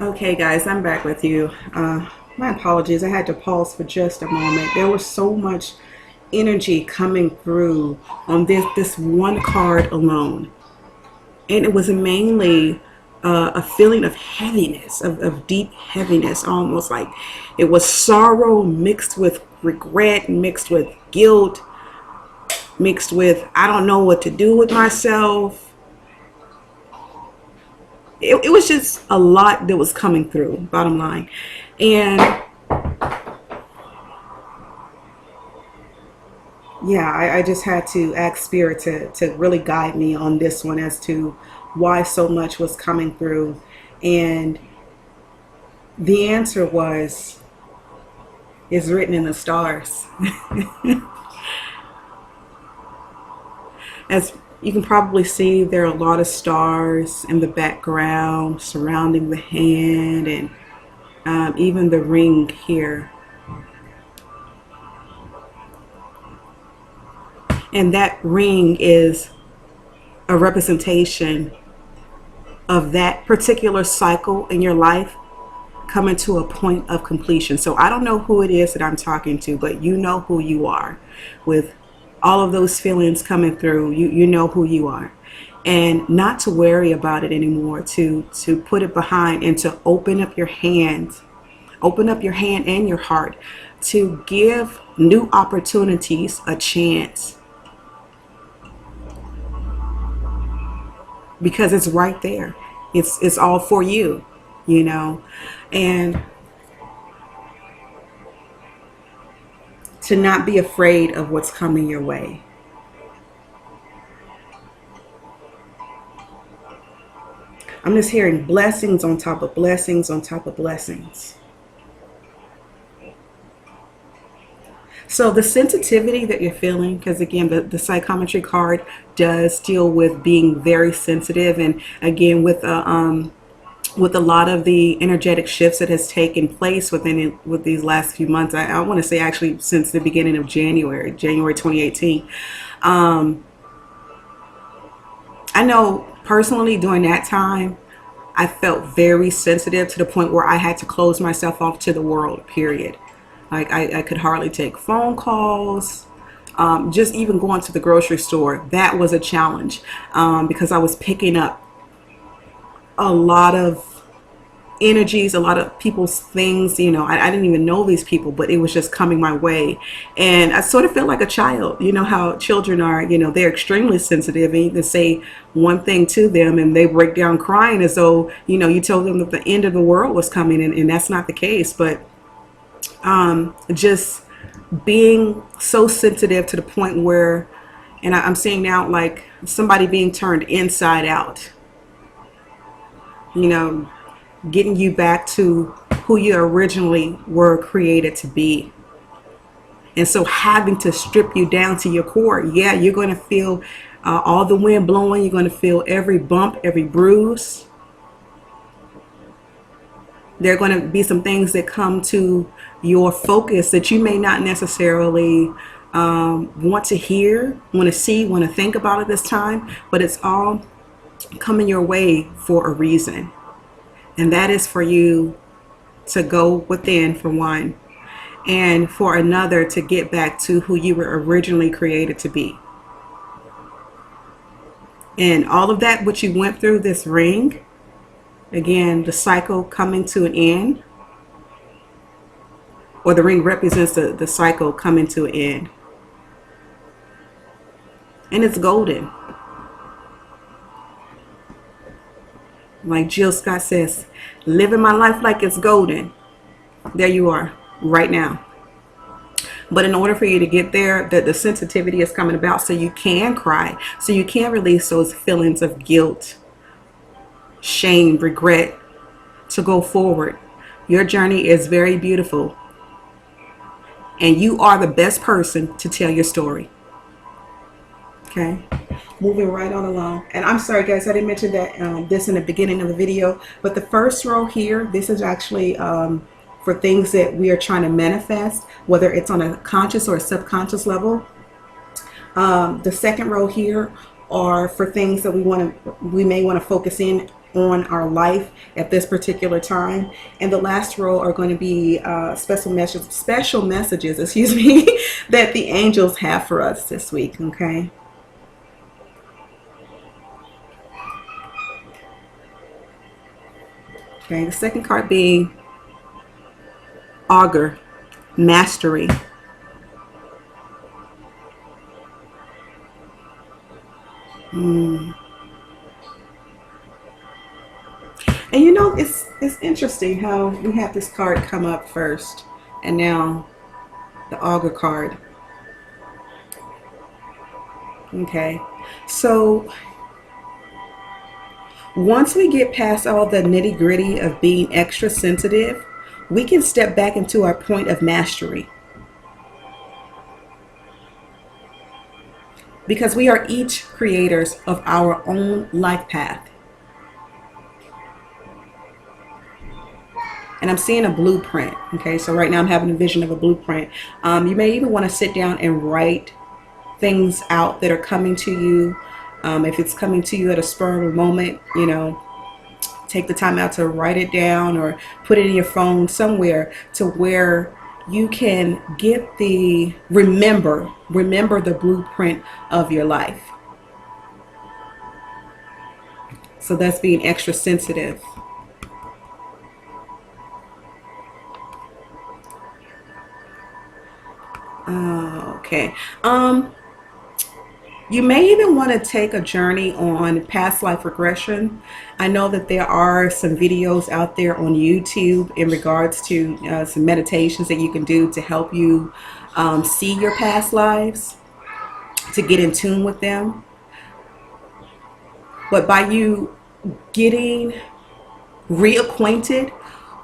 Okay, guys, I'm back with you. My apologies. I had to pause for just a moment. There was so much energy coming through on this one card alone, and it was mainly a feeling of heaviness, of deep heaviness, almost like it was sorrow mixed with regret, mixed with guilt, mixed with I don't know what to do with myself. It was just a lot that was coming through, bottom line. And yeah, I just had to ask Spirit to really guide me on this one as to why so much was coming through. And the answer was, is written in the stars. As you can probably see, there are a lot of stars in the background surrounding the hand, and even the ring here. And that ring is a representation of that particular cycle in your life coming to a point of completion. So I don't know who it is that I'm talking to, but you know who you are. With all of those feelings coming through, you know who you are. And not to worry about it anymore, to put it behind and to open up your hand and your heart to give new opportunities a chance. Because it's right there. It's all for you, you know. And to not be afraid of what's coming your way. I'm just hearing blessings on top of blessings on top of blessings. So the sensitivity that you're feeling, because again, the psychometry card does deal with being very sensitive, and again, with a lot of the energetic shifts that has taken place with these last few months. I want to say actually since the beginning of January 2018. I know personally during that time, I felt very sensitive to the point where I had to close myself off to the world, period. Like I could hardly take phone calls. Just even going to the grocery store, that was a challenge because I was picking up a lot of energies, a lot of people's things. You know, I didn't even know these people, but it was just coming my way. And I sort of felt like a child. You know how children are, you know, they're extremely sensitive, and you can say one thing to them and they break down crying as though, you know, you told them that the end of the world was coming, and that's not the case. But just being so sensitive to the point where, and I'm seeing now like somebody being turned inside out, you know, getting you back to who you originally were created to be. And so having to strip you down to your core, yeah, you're going to feel all the wind blowing, you're going to feel every bump, every bruise. There are going to be some things that come to your focus that you may not necessarily want to hear, want to see, want to think about at this time, but it's all coming your way for a reason. And that is for you to go within, for one, and for another to get back to who you were originally created to be. And all of that, what you went through, this ring, again, the cycle coming to an end, or the ring represents the cycle coming to an end. And it's golden. Like Jill Scott says, living my life like it's golden. There you are, right now. But in order for you to get there, the sensitivity is coming about so you can cry, so you can release those feelings of guilt, shame, regret, to go forward. Your journey is very beautiful. And you are the best person to tell your story. Okay, moving right on along. And I'm sorry guys, I didn't mention that this in the beginning of the video, but the first row here, this is actually for things that we are trying to manifest, whether it's on a conscious or a subconscious level. The second row here are for things that we may want to focus in on our life at this particular time. And the last row are going to be special messages, excuse me, that the angels have for us this week. Okay. Okay. The second card being Augur, mastery. And you know, it's interesting how we have this card come up first, and now the Augur card. Okay, so once we get past all the nitty gritty of being extra sensitive, we can step back into our point of mastery. Because we are each creators of our own life path. And I'm seeing a blueprint. Okay, so right now I'm having a vision of a blueprint. You may even want to sit down and write things out that are coming to you. If it's coming to you at a spur of a moment, you know, take the time out to write it down or put it in your phone somewhere to where you can get the remember the blueprint of your life. So that's being extra sensitive. Okay. You may even want to take a journey on past life regression. I know that there are some videos out there on YouTube in regards to some meditations that you can do to help you see your past lives, to get in tune with them. But by you getting reacquainted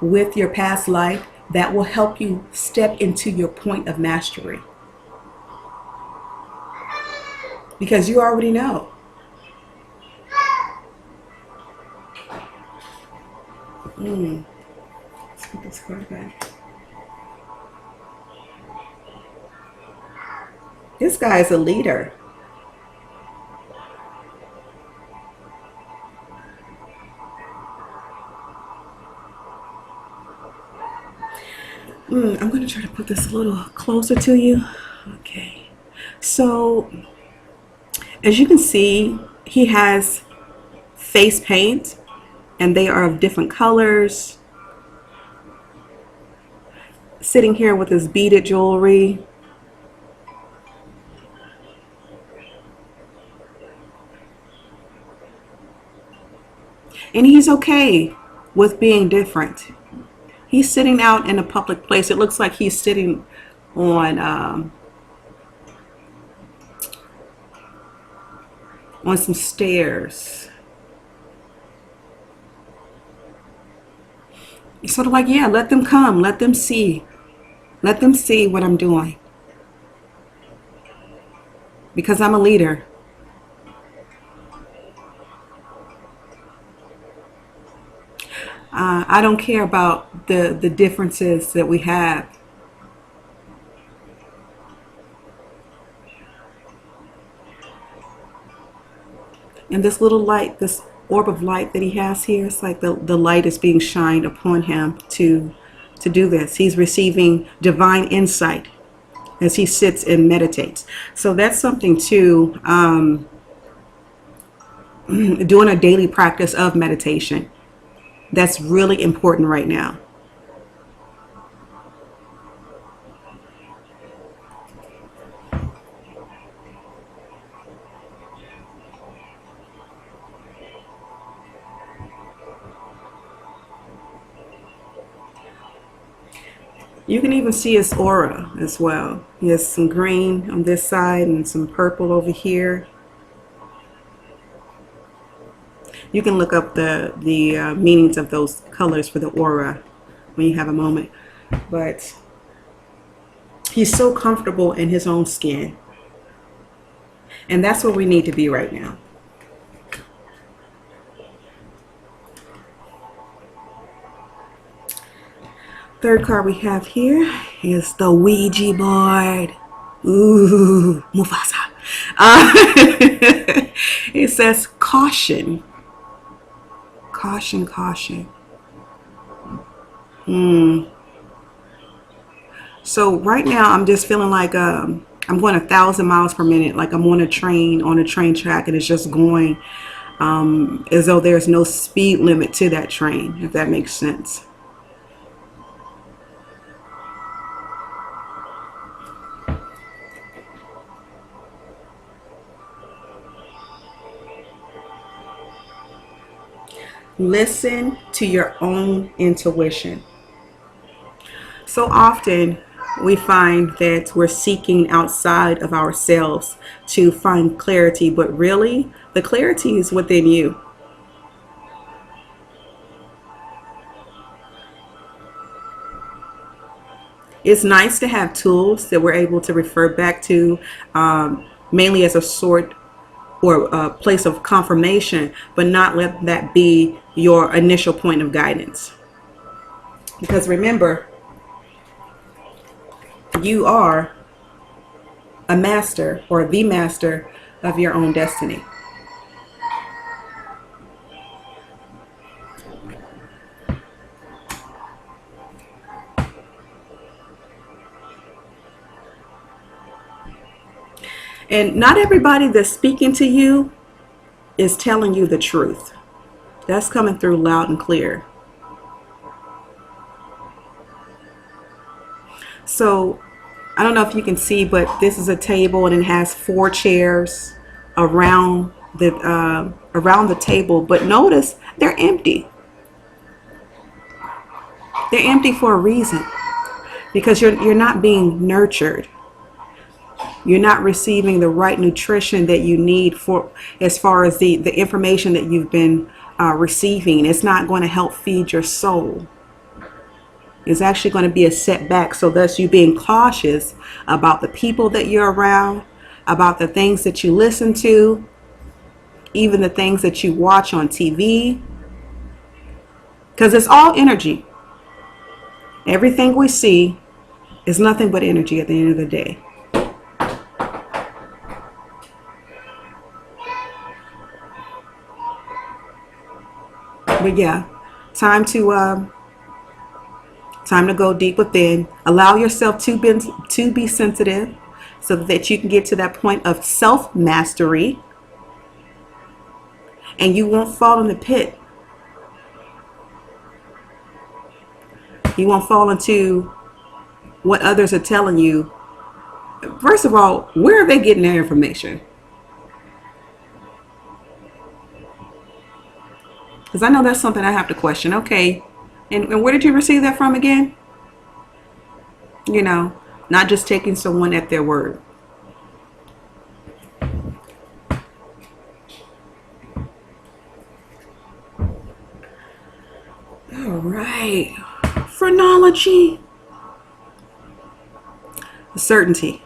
with your past life, that will help you step into your point of mastery. Because you already know. Let's put this card back. This guy is a leader. I'm going to try to put this a little closer to you. Okay. So, as you can see, he has face paint, and they are of different colors. Sitting here with his beaded jewelry. And he's okay with being different. He's sitting out in a public place. It looks like he's sitting on some stairs. It's sort of like, yeah, let them come, let them see what I'm doing, because I'm a leader. I don't care about the differences that we have. And this little light, this orb of light that he has here, it's like the light is being shined upon him to do this. He's receiving divine insight as he sits and meditates. So that's something to doing a daily practice of meditation. That's really important right now. You can even see his aura as well. He has some green on this side and some purple over here. You can look up the meanings of those colors for the aura when you have a moment. But he's so comfortable in his own skin. And that's where we need to be right now. Third card we have here is the Ouija board. Ooh, Mufasa. It says caution. Caution, caution. So right now I'm just feeling like I'm going 1,000 miles per minute, like I'm on a train track, and it's just going as though there's no speed limit to that train, if that makes sense. Listen to your own intuition. So often we find that we're seeking outside of ourselves to find clarity, but really the clarity is within you. It's nice to have tools that we're able to refer back to, mainly as a sort or a place of confirmation, but not let that be your initial point of guidance. Because remember, you are a master or the master of your own destiny. And not everybody that's speaking to you is telling you the truth. That's coming through loud and clear. So I don't know if you can see, but this is a table and it has 4 chairs around the table. But notice they're empty. They're empty for a reason, because you're not being nurtured. You're not receiving the right nutrition that you need for, as far as the information that you've been receiving. It's not going to help feed your soul. It's actually going to be a setback. So thus you being cautious about the people that you're around, about the things that you listen to, even the things that you watch on TV, because it's all energy. Everything we see is nothing but energy at the end of the day. But yeah, time to go deep within. Allow yourself to be sensitive, so that you can get to that point of self-mastery, and you won't fall in the pit. You won't fall into what others are telling you. First of all, where are they getting their information? Because I know that's something I have to question. Okay, and where did you receive that from again? You know, not just taking someone at their word. All right. Phrenology. Certainty.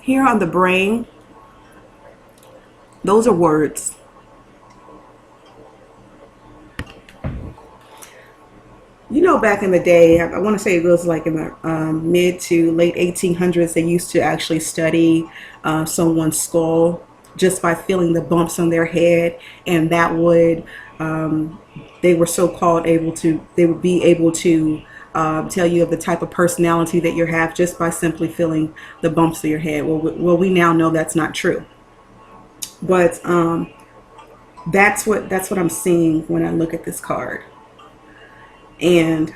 Here on the brain, those are words. You know, back in the day, I want to say it was like in the mid to late 1800s, they used to actually study someone's skull just by feeling the bumps on their head, and that would, they were so-called they would be able to tell you of the type of personality that you have just by simply feeling the bumps of your head. Well, we now know that's not true, but that's what I'm seeing when I look at this card. And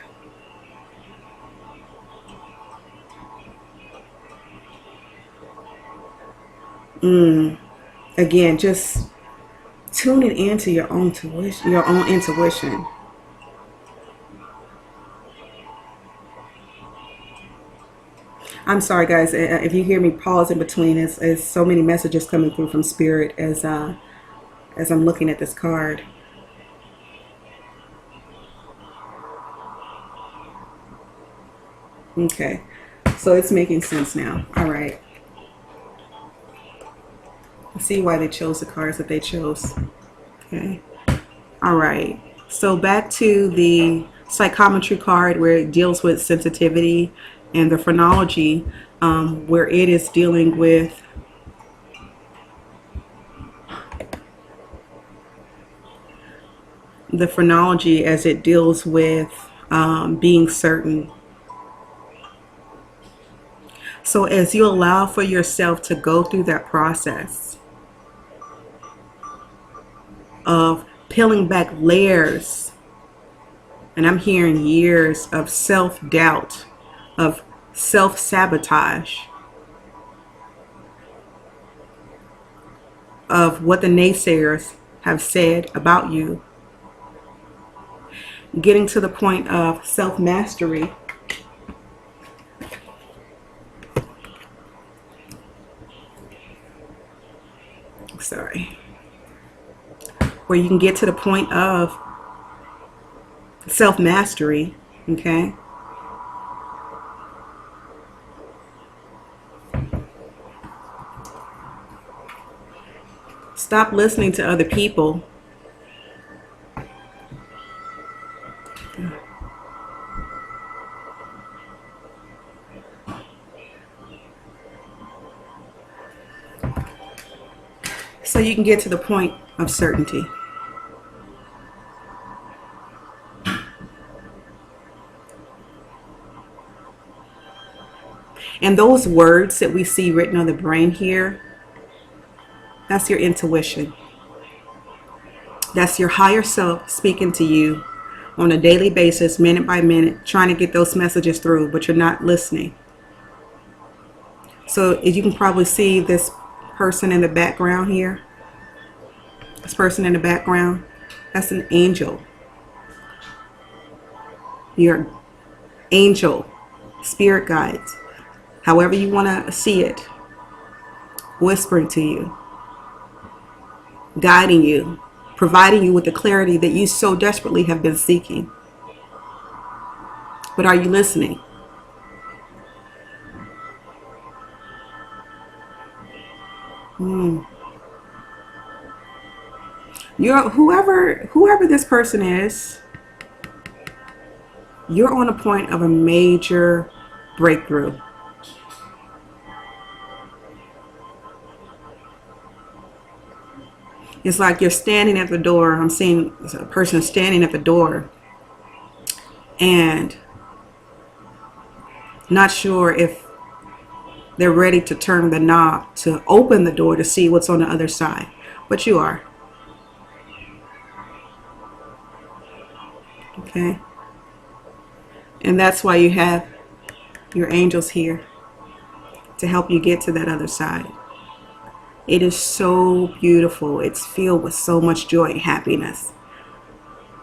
again, just tuning into your own intuition, I'm sorry, guys, if you hear me pause in between. As so many messages coming through from Spirit as I'm looking at this card. Okay, so it's making sense now. All right. I see why they chose the cards that they chose. Okay. All right. So back to the Psychometry card, where it deals with sensitivity, and the Phrenology, where it is dealing with the Phrenology as it deals with being certain. So as you allow for yourself to go through that process of peeling back layers, and I'm hearing years of self-doubt, of self-sabotage, of what the naysayers have said about you, getting to the point of self-mastery, where you can get to the point of self-mastery, okay? Stop listening to other people. So you can get to the point of certainty. And those words that we see written on the brain here, that's your intuition. That's your higher self speaking to you on a daily basis, minute by minute, trying to get those messages through, but you're not listening. So as you can probably see this person in the background here, this person in the background, that's an angel. Your angel, spirit guides, however you want to see it, whispering to you, guiding you, providing you with the clarity that you so desperately have been seeking. But are you listening? You're whoever this person is, you're on a point of a major breakthrough. It's like you're standing at the door. I'm seeing a person standing at the door and not sure if they're ready to turn the knob to open the door to see what's on the other side. But you are. Okay? And that's why you have your angels here to help you get to that other side. It is so beautiful. It's filled with so much joy and happiness.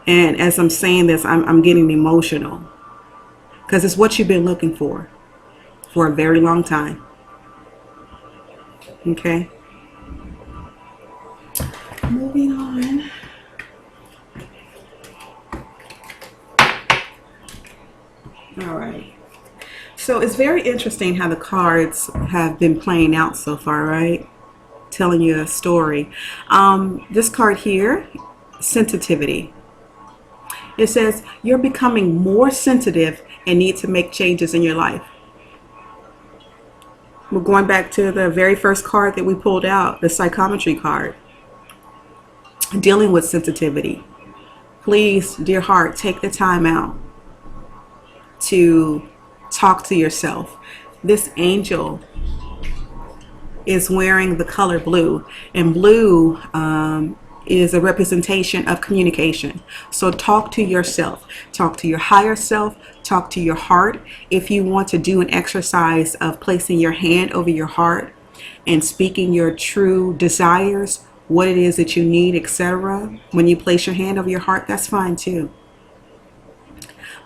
And as I'm saying this, I'm getting emotional, because it's what you've been looking for a very long time. Okay? Moving on. All right. So it's very interesting how the cards have been playing out so far, right? Telling you a story. This card here, sensitivity. It says you're becoming more sensitive and need to make changes in your life. We're going back to the very first card that we pulled out, the psychometry card, dealing with sensitivity. Please, dear heart, take the time out to talk to yourself. This angel is wearing the color blue, and blue is a representation of communication. So talk to yourself, talk to your higher self, talk to your heart. If you want to do an exercise of placing your hand over your heart and speaking your true desires, what it is that you need, etc., when you place your hand over your heart, that's fine too.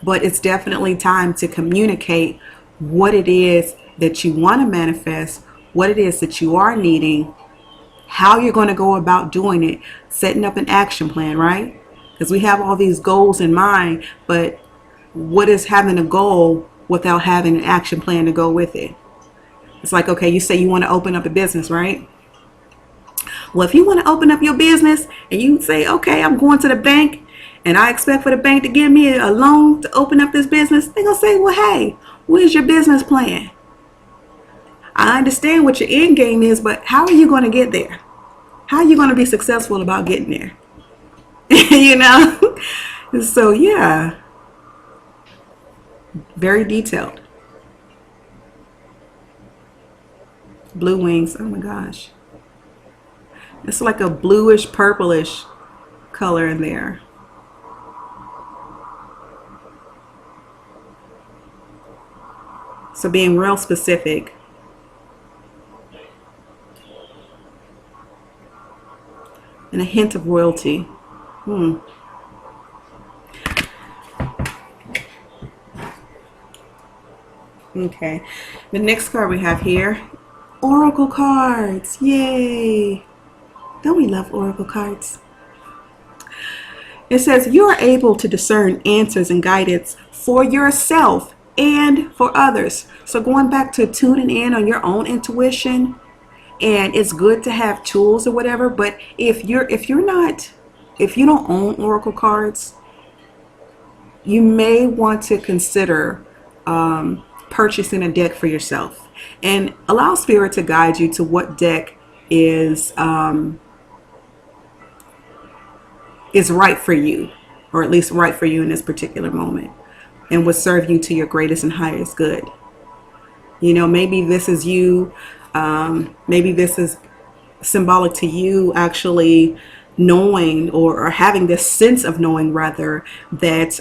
But it's definitely time to communicate what it is that you want to manifest, what it is that you are needing, how you're going to go about doing it, setting up an action plan, right? Because we have all these goals in mind, but what is having a goal without having an action plan to go with it? It's like, okay, you say you want to open up a business, right? Well, if you want to open up your business and you say, okay, I'm going to the bank and I expect for the bank to give me a loan to open up this business, they're going to say, well, hey, where's your business plan? I understand what your end game is, but how are you going to get there? How are you going to be successful about getting there? You know? So, yeah, very detailed. Blue wings. Oh my gosh. It's like a bluish, purplish color in there. So being real specific. And a hint of royalty. Okay. The next card we have here, Oracle cards. Yay. Don't we love Oracle cards? It says you are able to discern answers and guidance for yourself and for others. So going back to tuning in on your own intuition, and it's good to have tools or whatever, but if you don't own Oracle cards, you may want to consider purchasing a deck for yourself, and allow Spirit to guide you to what deck is right for you, or at least right for you in this particular moment, and would serve you to your greatest and highest good. You know, maybe this is you, maybe this is symbolic to you actually knowing, or having this sense of knowing rather, that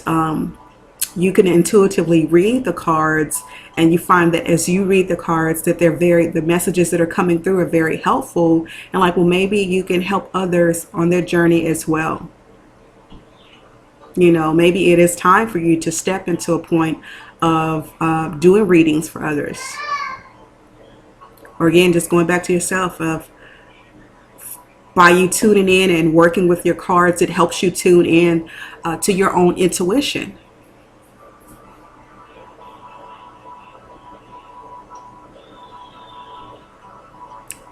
you can intuitively read the cards, and you find that as you read the cards that the messages that are coming through are very helpful, and like, well, maybe you can help others on their journey as well. You know, maybe it is time for you to step into a point of doing readings for others. Or again, just going back to yourself, of by you tuning in and working with your cards, it helps you tune in to your own intuition.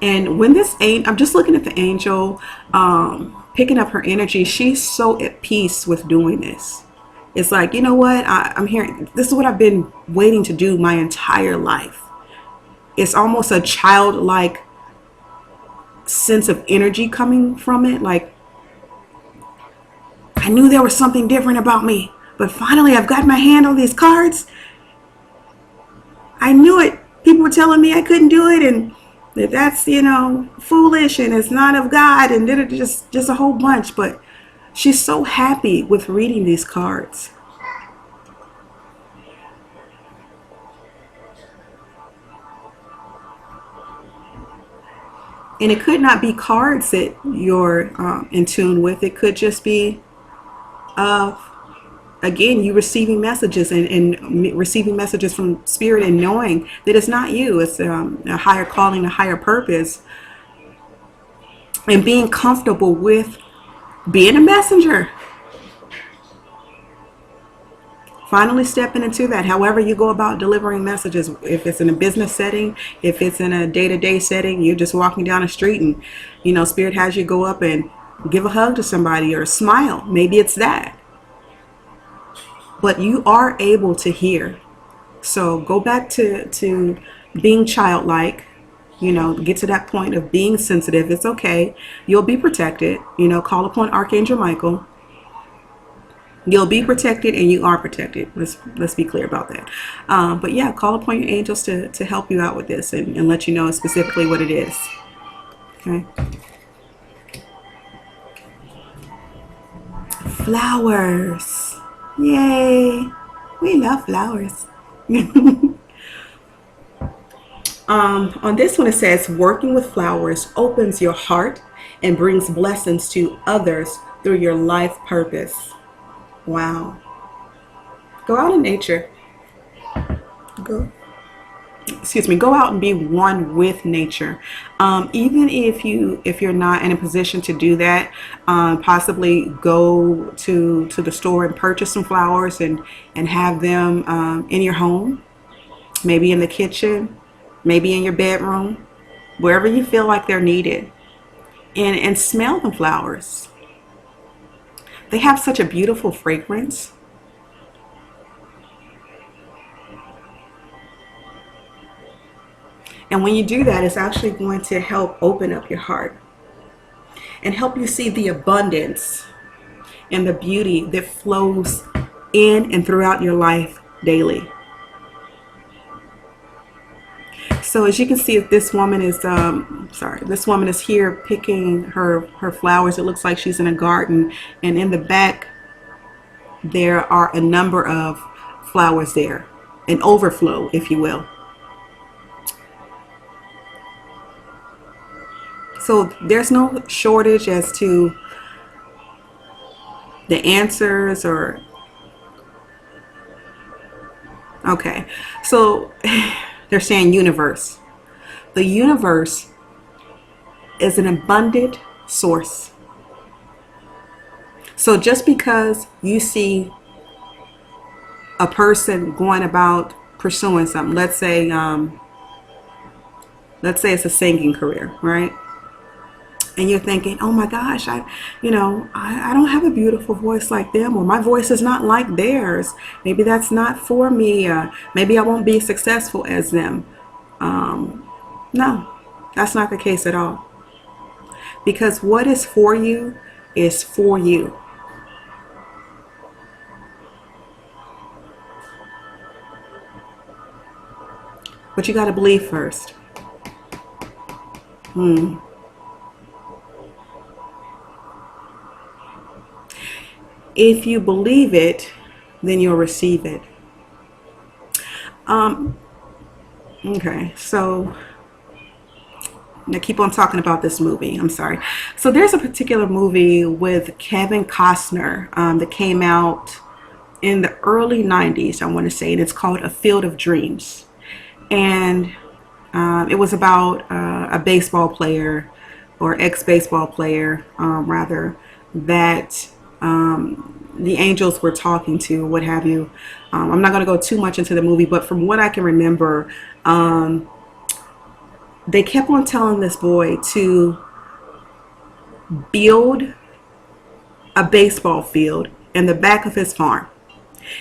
And when I'm just looking at the angel, picking up her energy, she's so at peace with doing this. It's like, you know what, I'm hearing, this is what I've been waiting to do my entire life. It's almost a childlike sense of energy coming from it. Like, I knew there was something different about me, but finally I've got my hand on these cards. I knew it. People were telling me I couldn't do it, and that's, you know, foolish, and it's not of God, and then it just a whole bunch. But she's so happy with reading these cards. And it could not be cards that you're in tune with. It could just be, again, you receiving messages and receiving messages from Spirit, and knowing that it's not you. It's a higher calling, a higher purpose. And being comfortable with being a messenger. Finally stepping into that, however you go about delivering messages. If it's in a business setting, if it's in a day-to-day setting, you're just walking down the street and, you know, Spirit has you go up and give a hug to somebody or smile. Maybe it's that. But you are able to hear. So go back to being childlike, you know, get to that point of being sensitive. It's okay. You'll be protected. You know, call upon Archangel Michael. You'll be protected, and you are protected. Let's be clear about that. But yeah, call upon your angels to help you out with this, and let you know specifically what it is. Okay. Flowers. Yay. We love flowers. On this one, it says, working with flowers opens your heart and brings blessings to others through your life purpose. Wow. Go out in nature. Go out and be one with nature. Even if you're not in a position to do that, possibly go to the store and purchase some flowers and have them in your home, maybe in the kitchen, maybe in your bedroom, wherever you feel like they're needed, and smell the flowers. They have such a beautiful fragrance. And when you do that, it's actually going to help open up your heart and help you see the abundance and the beauty that flows in and throughout your life daily. So as you can see, this woman is this woman is here picking her flowers. It looks like she's in a garden, and in the back there are a number of flowers there, an overflow, if you will. So there's no shortage as to the answers or okay. So they're saying universe. The universe is an abundant source. So just because you see a person going about pursuing something, let's say it's a singing career, right? And you're thinking, oh my gosh, I don't have a beautiful voice like them, or my voice is not like theirs. Maybe that's not for me. Maybe I won't be successful as them. No, that's not the case at all. Because what is for you is for you. But you got to believe first. If you believe it, then you'll receive it. Okay, so now keep on talking about this movie. I'm sorry. So there's a particular movie with Kevin Costner that came out in the early 90s, I want to say, and it's called A Field of Dreams. And it was about a baseball player, or ex-baseball player, rather, that the angels were talking to, what have you. I'm not going to go too much into the movie, but from what I can remember, they kept on telling this boy to build a baseball field in the back of his farm.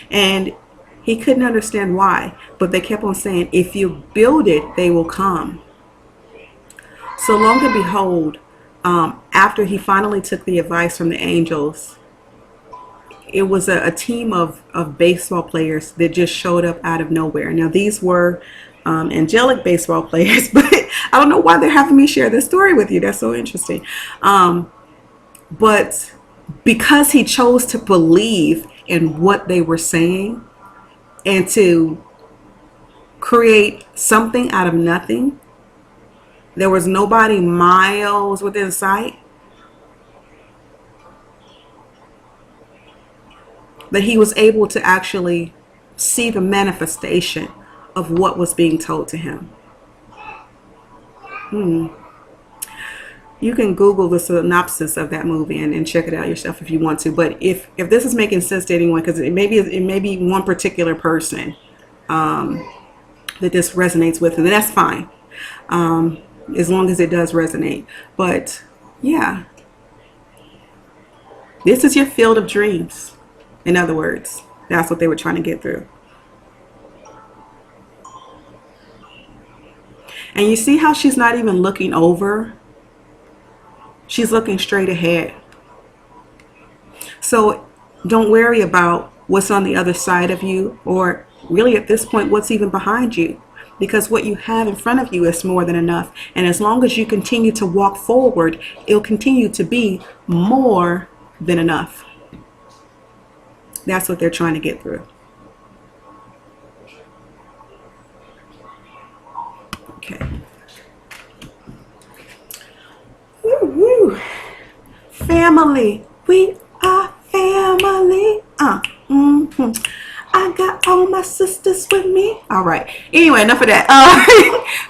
And he couldn't understand why, but they kept on saying, if you build it, they will come. So long and behold, after he finally took the advice from the angels, it was a team of baseball players that just showed up out of nowhere. Now, these were angelic baseball players, but I don't know why they're having me share this story with you. That's so interesting. But because he chose to believe in what they were saying and to create something out of nothing, there was nobody miles within sight, that he was able to actually see the manifestation of what was being told to him. You can Google the synopsis of that movie and check it out yourself if you want to. But if this is making sense to anyone, because it may be one particular person that this resonates with, and that's fine, as long as it does resonate. But yeah, this is your field of dreams. In other words, that's what they were trying to get through. And you see how she's not even looking over? She's looking straight ahead. So don't worry about what's on the other side of you, or really at this point, what's even behind you. Because what you have in front of you is more than enough. And as long as you continue to walk forward, it'll continue to be more than enough. That's what they're trying to get through. Okay. Woo-woo. Family. We are family. I got all my sisters with me. All right. Anyway, enough of that.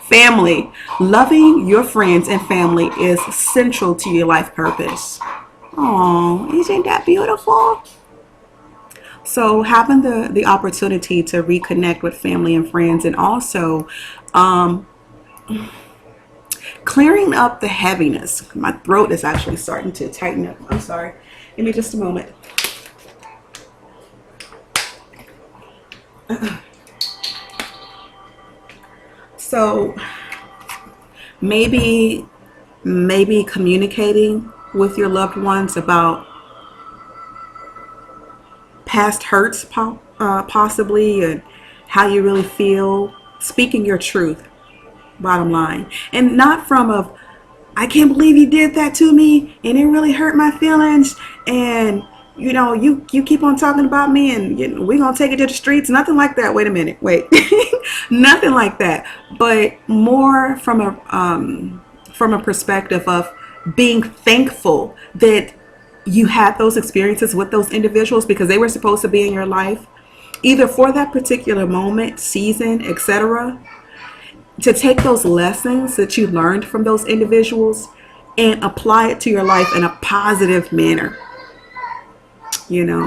Family. Loving your friends and family is central to your life purpose. Oh, isn't that beautiful? So having the opportunity to reconnect with family and friends, and also clearing up the heaviness. My throat is actually starting to tighten up. I'm sorry. Give me just a moment. So maybe communicating with your loved ones about past hurts, possibly, and how you really feel, speaking your truth, bottom line, and not from a I can't believe you did that to me and it really hurt my feelings, and you keep on talking about me, and we're gonna take it to the streets. Nothing like that. Wait a minute, wait. Nothing like that, but more from a perspective of being thankful that you had those experiences with those individuals, because they were supposed to be in your life either for that particular moment, season, etc., to take those lessons that you learned from those individuals and apply it to your life in a positive manner. You know,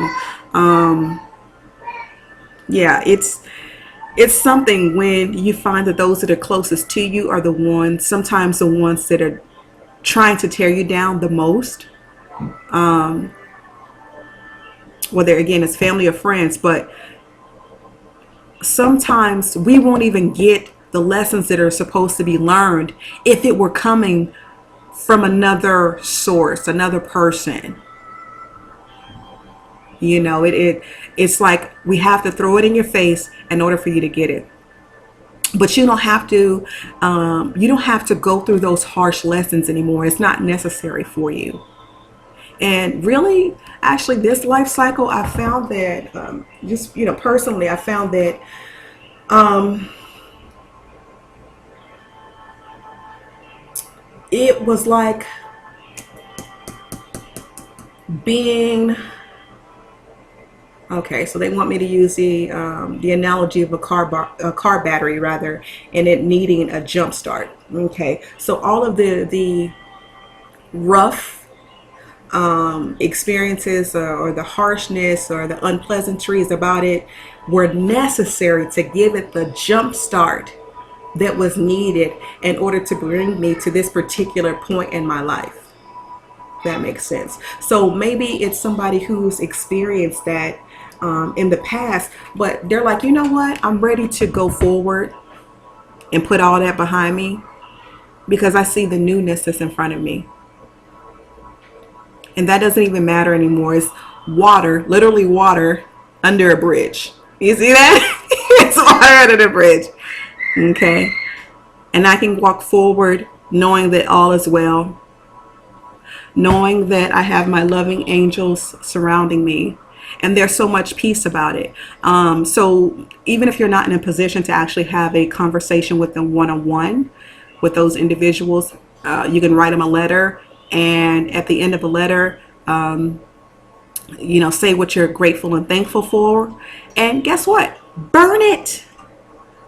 yeah, it's something when you find that those that are closest to you are sometimes the ones that are trying to tear you down the most. Whether again it's family or friends, but sometimes we won't even get the lessons that are supposed to be learned if it were coming from another source, another person. It's like we have to throw it in your face in order for you to get it. But you don't have to go through those harsh lessons anymore. It's not necessary for you. And really, actually, this life cycle, I found that personally, I found that it was like being okay. So they want me to use the analogy of a car battery rather, and it needing a jump start. Okay, so all of the rough experiences or the harshness or the unpleasantries about it were necessary to give it the jump start that was needed in order to bring me to this particular point in my life. That makes sense. So maybe it's somebody who's experienced that in the past, but they're like, you know what, I'm ready to go forward and put all that behind me because I see the newness that's in front of me. And that doesn't even matter anymore. It's water, literally water under a bridge. You see that? It's water under the bridge. Okay. And I can walk forward knowing that all is well. Knowing that I have my loving angels surrounding me. And there's so much peace about it. So even if you're not in a position to actually have a conversation with them one-on-one with those individuals, you can write them a letter. And at the end of the letter, say what you're grateful and thankful for. And guess what? Burn it.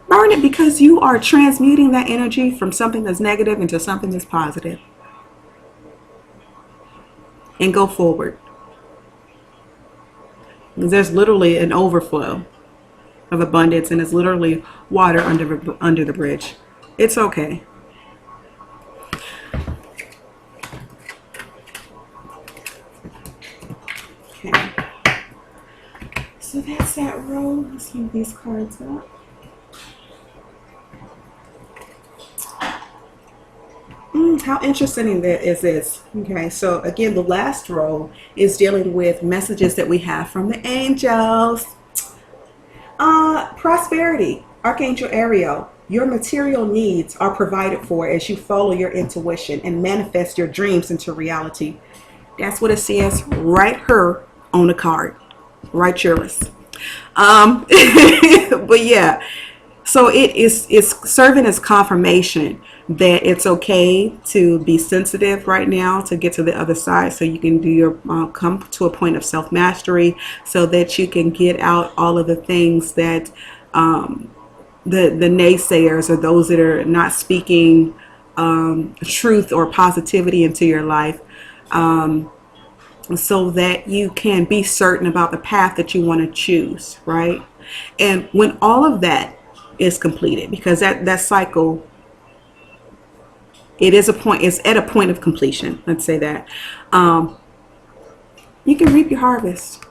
Burn it, because you are transmuting that energy from something that's negative into something that's positive. And go forward. There's literally an overflow of abundance, and it's literally water under the bridge. It's okay. Okay, so that's that row. Let's move these cards up. How interesting is this? Okay, so again, the last row is dealing with messages that we have from the angels. Prosperity, Archangel Ariel. Your material needs are provided for as you follow your intuition and manifest your dreams into reality. That's what it says right here on the card. Right yours. But yeah, so it's serving as confirmation that it's okay to be sensitive right now, to get to the other side, so you can do your come to a point of self-mastery, so that you can get out all of the things that the naysayers, or those that are not speaking truth or positivity into your life, so that you can be certain about the path that you want to choose, right? And when all of that is completed, because that cycle, it's at a point of completion, let's say that, You can reap your harvest.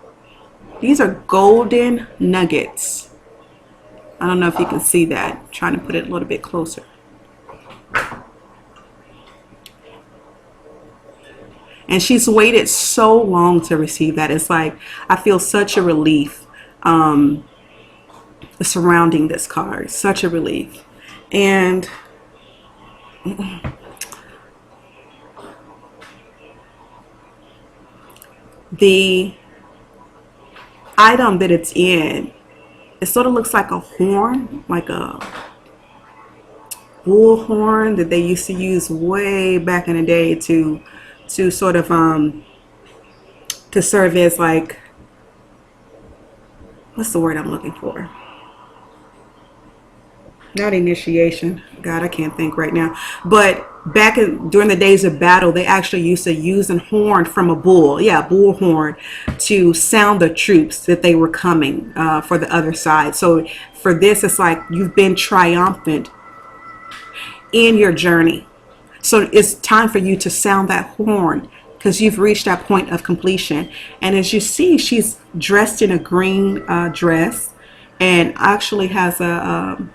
These are golden nuggets. I don't know if you can see that. I'm trying to put it a little bit closer. And she's waited so long to receive that. It's like, I feel such a relief surrounding this card. Such a relief. And the item that it's in, it sort of looks like a horn, like a bull horn that they used to use way back in the day to sort of to serve as, like, what's the word I'm looking for? Not initiation. God, I can't think right now. But during the days of battle, they actually used to use a horn from a bull. Yeah, bull horn, to sound the troops that they were coming for the other side. So for this, it's like you've been triumphant in your journey. So it's time for you to sound that horn, because you've reached that point of completion. And as you see, she's dressed in a green dress, and actually has a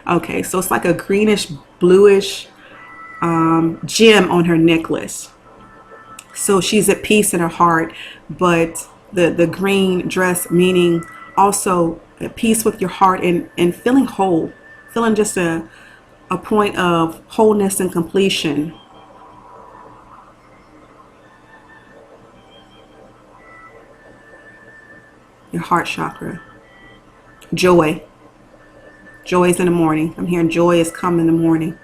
okay, so it's like a greenish bluish gem on her necklace. So she's at peace in her heart, but the green dress meaning also at peace with your heart, and feeling whole, feeling just a point of wholeness and completion. Your heart chakra. Joy. Joy is in the morning. I'm hearing joy is coming in the morning.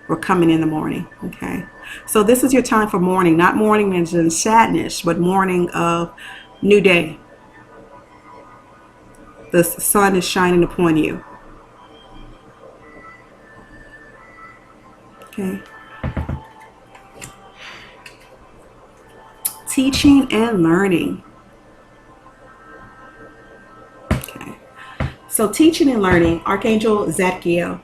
Or coming in the morning. Okay. So this is your time for mourning. Not mourning as in sadness, but mourning of new day. The sun is shining upon you. Okay. Teaching and learning. Okay. So teaching and learning, Archangel Zadkiel.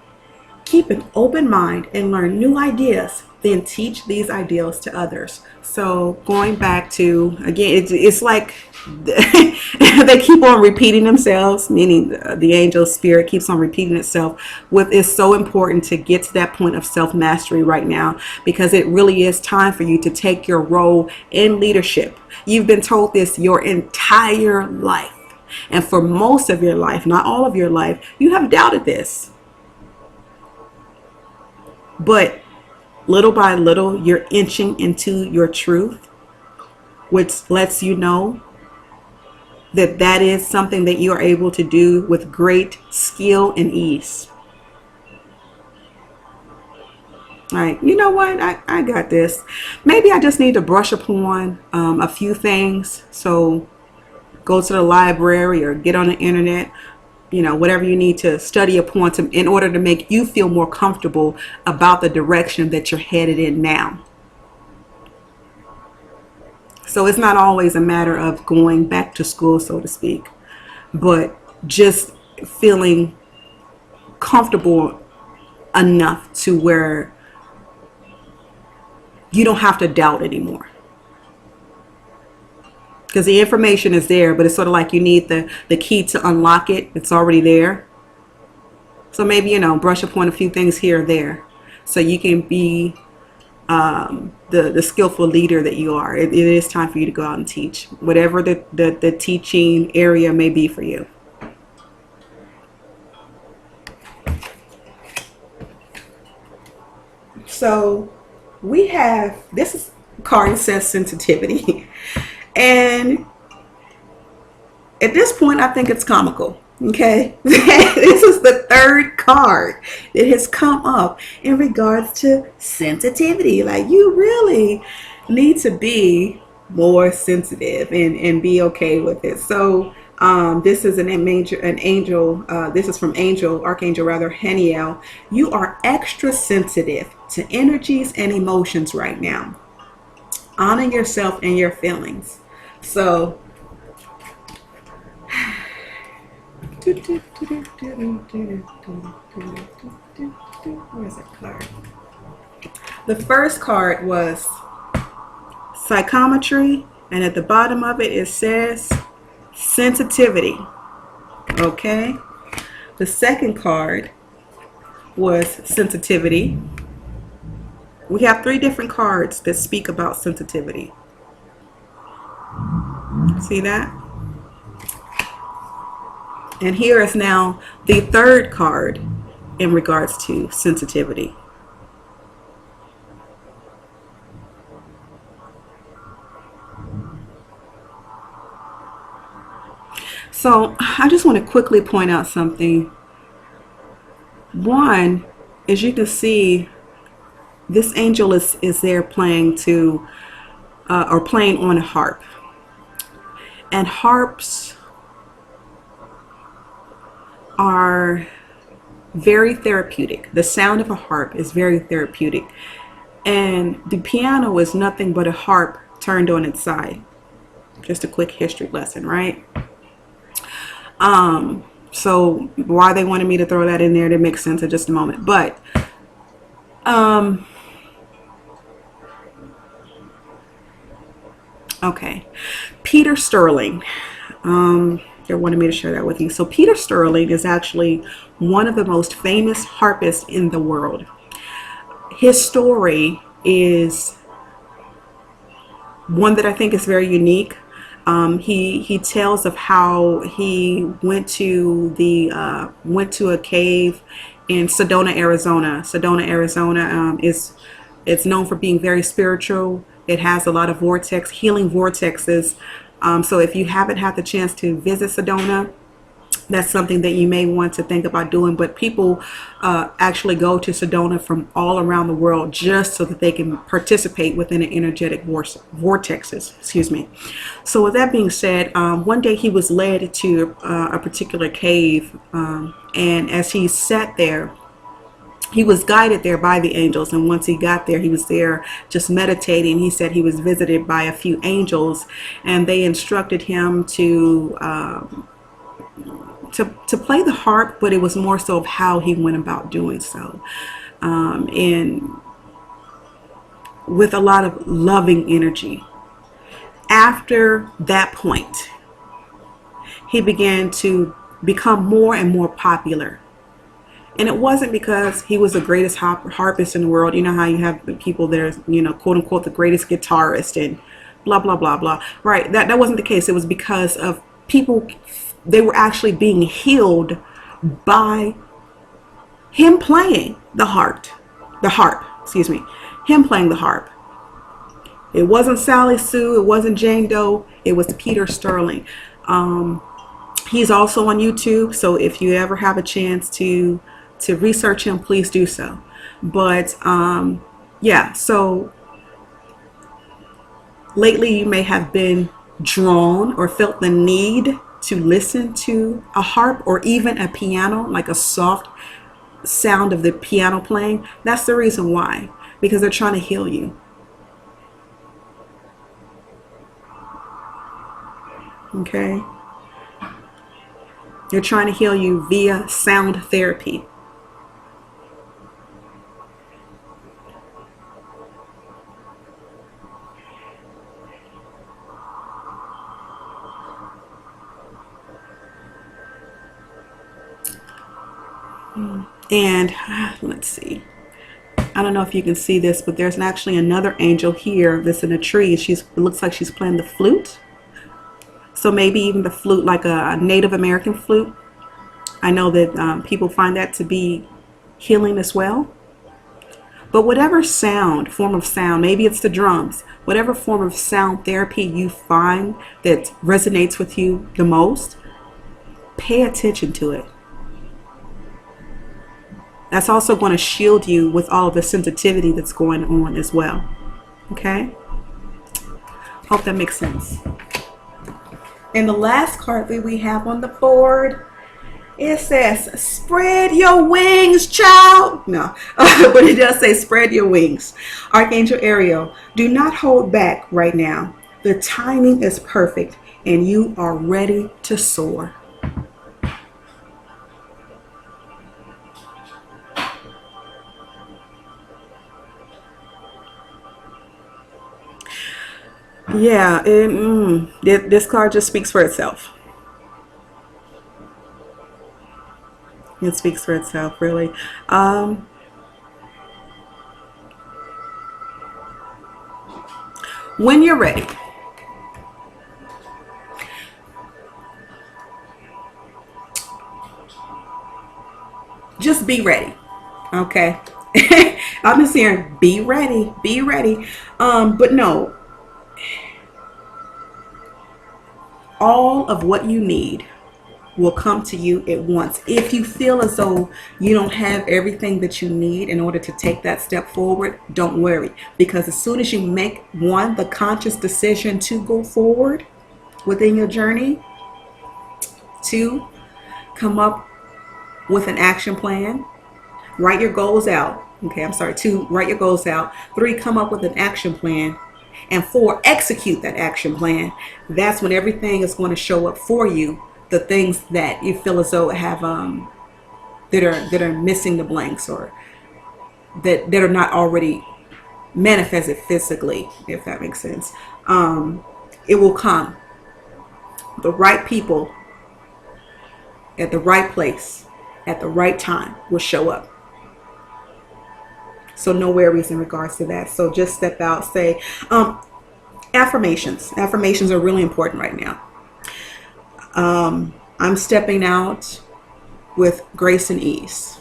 Keep an open mind and learn new ideas, then teach these ideals to others. So going back to, again, it's like they keep on repeating themselves, meaning the angel spirit keeps on repeating itself. It's so important to get to that point of self-mastery right now, because it really is time for you to take your role in leadership. You've been told this your entire life. And for most of your life, not all of your life, you have doubted this. But little by little, you're inching into your truth, which lets you know that that is something that you are able to do with great skill and ease. All right, you know what? I got this. Maybe I just need to brush upon a few things. So go to the library or get on the internet, you know, whatever you need to study upon in order to make you feel more comfortable about the direction that you're headed in now. So it's not always a matter of going back to school, so to speak, but just feeling comfortable enough to where you don't have to doubt anymore. Because the information is there, but it's sort of like you need the key to unlock it. It's already there. So maybe, you know, brush upon a few things here or there so you can be the skillful leader that you are. It is time for you to go out and teach, whatever the teaching area may be for you. So we have, this card says sensitivity. And at this point, I think it's comical. Okay, this is the third card that has come up in regards to sensitivity. Like, you really need to be more sensitive and be okay with it. So this is an angel. This is from Archangel Haniel. You are extra sensitive to energies and emotions right now. Honor yourself and your feelings. So where's that card? The first card was Psychometry, and at the bottom of it, it says sensitivity. Okay. The second card was sensitivity. We have 3 different cards that speak about sensitivity. See that? And here is now the third card in regards to sensitivity. So I just want to quickly point out something. One, as you can see, this angel is there playing to, or playing on a harp. And harps are very therapeutic. The sound of a harp is very therapeutic. And the piano is nothing but a harp turned on its side. Just a quick history lesson, right? So why they wanted me to throw that in there, that makes sense in just a moment. But okay, Peter Sterling. They wanted me to share that with you. So Peter Sterling is actually one of the most famous harpists in the world. His story is one that I think is very unique. He tells of how he went to a cave in Sedona, Arizona. Sedona, Arizona it's known for being very spiritual. It has a lot of healing vortexes. So if you haven't had the chance to visit Sedona, that's something that you may want to think about doing. But people actually go to Sedona from all around the world just so that they can participate within an energetic vortexes. Excuse me. So with that being said, one day he was led to a particular cave, and as he sat there, he was guided there by the angels. And once he got there, he was there just meditating. He said he was visited by a few angels, and they instructed him to play the harp, but it was more so of how he went about doing so, and with a lot of loving energy. After that point, he began to become more and more popular. And it wasn't because he was the greatest harpist in the world. You know how you have people that are, quote unquote, the greatest guitarist and blah, blah, blah, blah. Right. That wasn't the case. It was because of people, they were actually being healed by him playing the harp, him playing the harp. It wasn't Sally Sue. It wasn't Jane Doe. It was Peter Sterling. He's also on YouTube. So if you ever have a chance to research him, please do so. But yeah, so lately you may have been drawn or felt the need to listen to a harp or even a piano, like a soft sound of the piano playing. That's the reason why, because they're trying to heal you. Okay? They're trying to heal you via sound therapy. And let's see. I don't know if you can see this, but there's actually another angel here that's in a tree. It looks like she's playing the flute. So maybe even the flute, like a Native American flute. I know that people find that to be healing as well. But whatever form of sound, maybe it's the drums, whatever form of sound therapy you find that resonates with you the most, pay attention to it. That's also going to shield you with all of the sensitivity that's going on as well. Okay? Hope that makes sense. And the last card that we have on the board, it says, spread your wings, child. No, but it does say spread your wings. Archangel Ariel, do not hold back right now. The timing is perfect and you are ready to soar. Yeah, this card just speaks for itself. It speaks for itself, really. Um, when you're ready, just be ready. Okay. I'm just hearing be ready, be ready. But no, all of what you need will come to you at once. If you feel as though you don't have everything that you need in order to take that step forward, don't worry. Because as soon as you make the conscious decision to go forward within your journey, two, come up with an action plan, write your goals out. Okay, I'm sorry. Two, write your goals out. Three, come up with an action plan. And four, execute that action plan. That's when everything is going to show up for you. The things that you feel as though have that are missing the blanks, or that are not already manifested physically, if that makes sense. It will come. The right people at the right place at the right time will show up. So no worries in regards to that. So just step out, say affirmations. Affirmations are really important right now. I'm stepping out with grace and ease.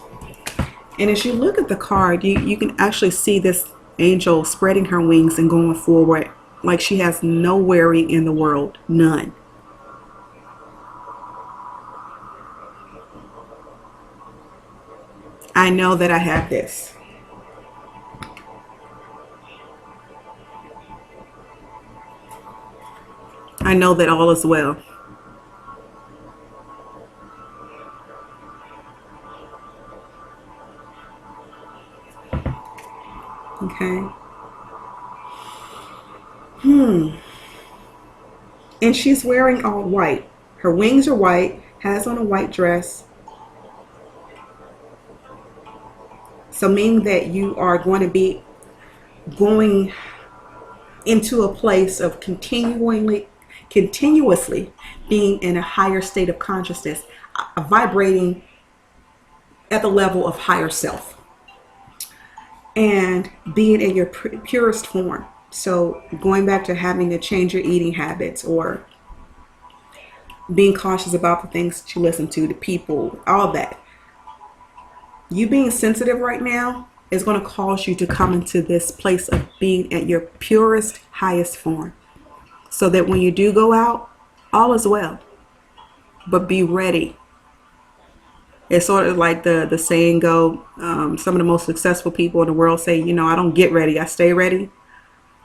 And as you look at the card, you can actually see this angel spreading her wings and going forward like she has no worry in the world. None. I know that I have this. I know that all is well. Okay. And she's wearing all white. Her wings are white, has on a white dress. So meaning that you are going to be going into a place of continuously being in a higher state of consciousness, vibrating at the level of higher self, and being in your purest form. So going back to having to change your eating habits, or being cautious about the things that you listen to, the people, all that. You being sensitive right now is going to cause you to come into this place of being at your purest, highest form. So that when you do go out, all is well. But be ready. It's sort of like the saying go, some of the most successful people in the world say, I don't get ready, I stay ready.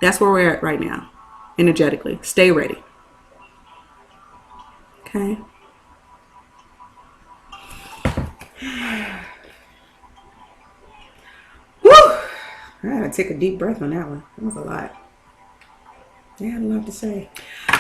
That's where we're at right now, energetically. Stay ready. Okay. Woo! I had to take a deep breath on that one. That was a lot. Yeah, I had a lot to say.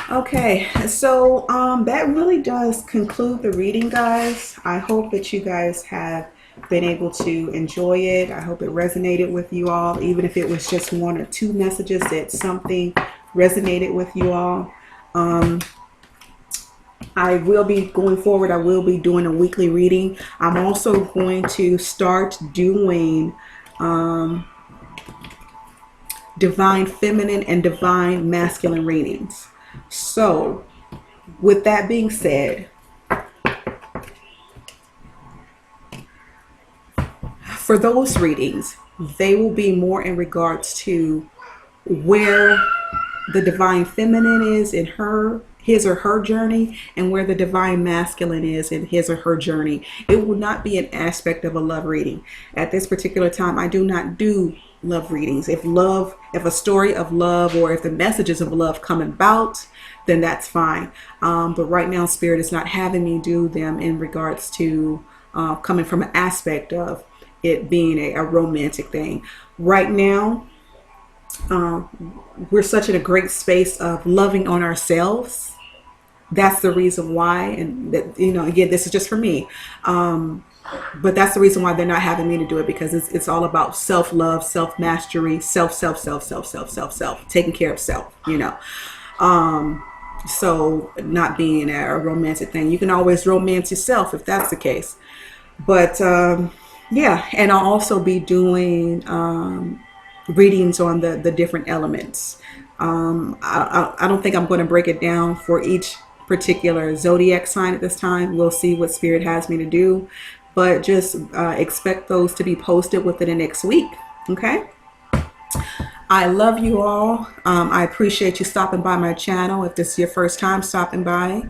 Okay, so that really does conclude the reading, guys. I hope that you guys have been able to enjoy it. I hope it resonated with you all, even if it was just one or two messages that something resonated with you all. I will be going forward. I will be doing a weekly reading. I'm also going to start doing divine feminine and divine masculine readings. So with that being said, for those readings, they will be more in regards to where the divine feminine is in his or her journey, and where the divine masculine is in his or her journey. It will not be an aspect of a love reading. At this particular time, I do not do love readings. If a story of love, or if the messages of love come about, then that's fine. But right now, Spirit is not having me do them in regards to coming from an aspect of it being a romantic thing. Right now, we're such in a great space of loving on ourselves. That's the reason why, and that, again, this is just for me. But that's the reason why they're not having me to do it, because it's all about self-love, self-mastery, self, taking care of self, So not being a romantic thing, you can always romance yourself if that's the case. But yeah, and I'll also be doing readings on the different elements. I don't think I'm going to break it down for each particular zodiac sign at this time. We'll see what spirit has me to do, but just expect those to be posted within the next week. Okay. I love you all. I appreciate you stopping by my channel. If this is your first time stopping by,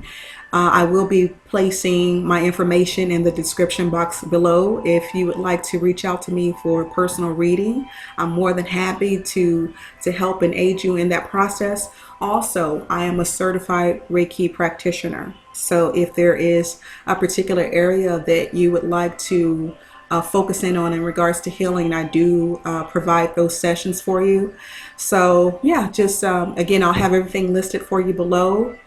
I will be placing my information in the description box below. If you would like to reach out to me for personal reading, I'm more than happy to help and aid you in that process. Also, I am a certified Reiki practitioner. So if there is a particular area that you would like to focus in on in regards to healing, I do provide those sessions for you. So yeah, just again, I'll have everything listed for you below,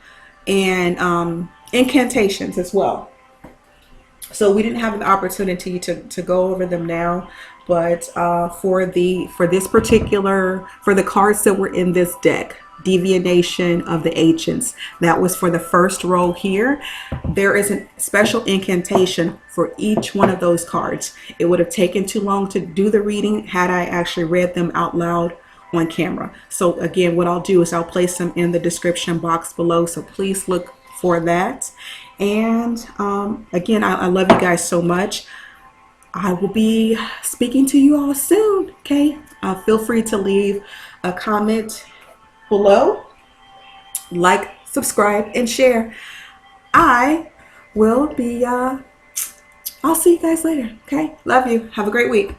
and incantations as well. So we didn't have an opportunity to go over them now, but for the cards that were in this deck, Divination of the Ancients, that was for the first row here. There is a special incantation for each one of those cards. It would have taken too long to do the reading had I actually read them out loud on camera. So again, what I'll do is I'll place them in the description box below, so please look for that. And again, I love you guys so much. I will be speaking to you all soon. Okay, feel free to leave a comment below, like, subscribe, and share. I will be I'll see you guys later. Okay, love you. Have a great week.